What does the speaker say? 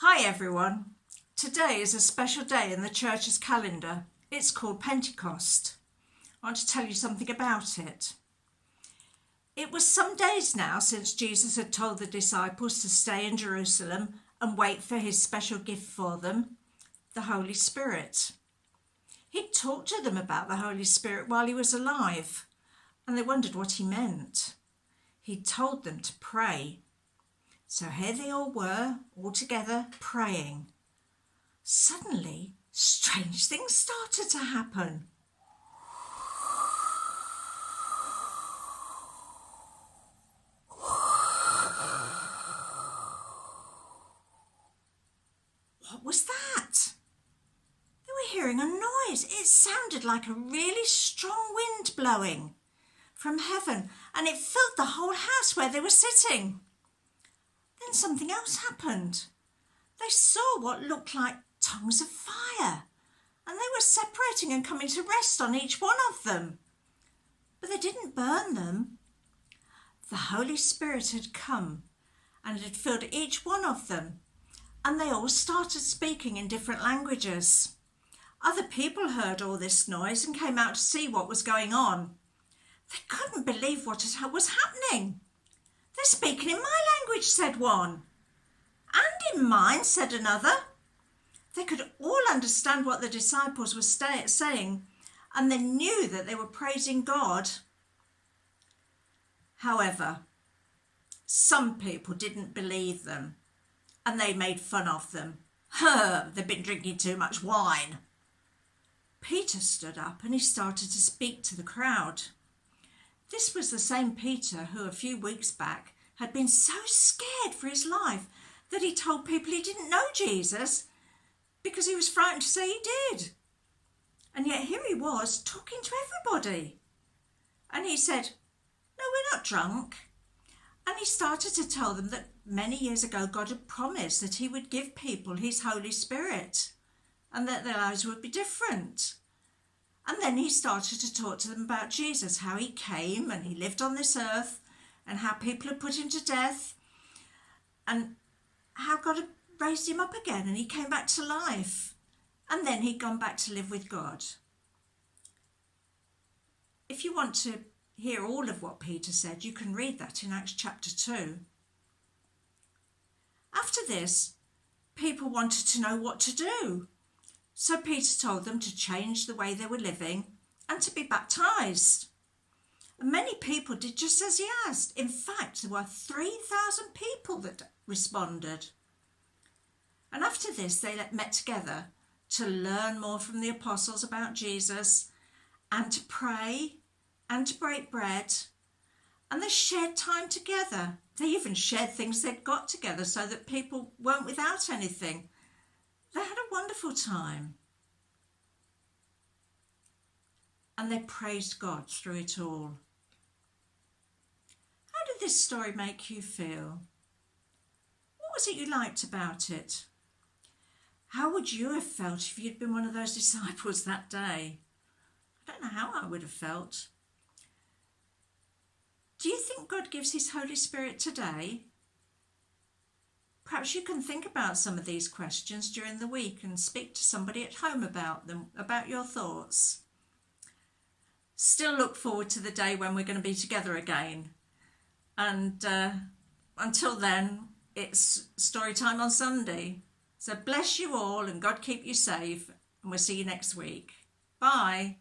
Hi everyone. Today is a special day in the church's calendar. It's called Pentecost. I want to tell you something about it. It was some days now since Jesus had told the disciples to stay in Jerusalem and wait for his special gift for them, the Holy Spirit. He'd talked to them about the Holy Spirit while he was alive, and they wondered what he meant. He'd told them to pray. So here they all were, all together, praying. Suddenly, strange things started to happen. What was that? They were hearing a noise. It sounded like a really strong wind blowing from heaven, and it filled the whole house where they were sitting. Then something else happened. They saw what looked like tongues of fire, and they were separating and coming to rest on each one of them. But they didn't burn them. The Holy Spirit had come and had filled each one of them, and they all started speaking in different languages. Other people heard all this noise and came out to see what was going on. They couldn't believe what was happening. "They're speaking in my language," said one. "And in mine," said another. They could all understand what the disciples were saying, and they knew that they were praising God. However, some people didn't believe them, and they made fun of them. They've been drinking too much wine." Peter stood up and he started to speak to the crowd. This was the same Peter who a few weeks back had been so scared for his life that he told people he didn't know Jesus because he was frightened to say he did. And yet here he was talking to everybody. And he said, "No, we're not drunk." And he started to tell them that many years ago God had promised that he would give people his Holy Spirit and that their lives would be different. And then he started to talk to them about Jesus, how he came and he lived on this earth and how people had put him to death and how God had raised him up again and he came back to life. And then he'd gone back to live with God. If you want to hear all of what Peter said, you can read that in Acts chapter 2. After this, people wanted to know what to do. So Peter told them to change the way they were living and to be baptised. And many people did just as he asked. In fact, there were 3,000 people that responded. And after this, they met together to learn more from the apostles about Jesus and to pray and to break bread. And they shared time together. They even shared things they'd got together so that people weren't without anything. They had a wonderful time. And they praised God through it all. How did this story make you feel? What was it you liked about it? How would you have felt if you'd been one of those disciples that day? I don't know how I would have felt. Do you think God gives his Holy Spirit today? Perhaps you can think about some of these questions during the week and speak to somebody at home about them, about your thoughts. Still look forward to the day when we're going to be together again. And until then, it's story time on Sunday. So bless you all and God keep you safe. And we'll see you next week. Bye.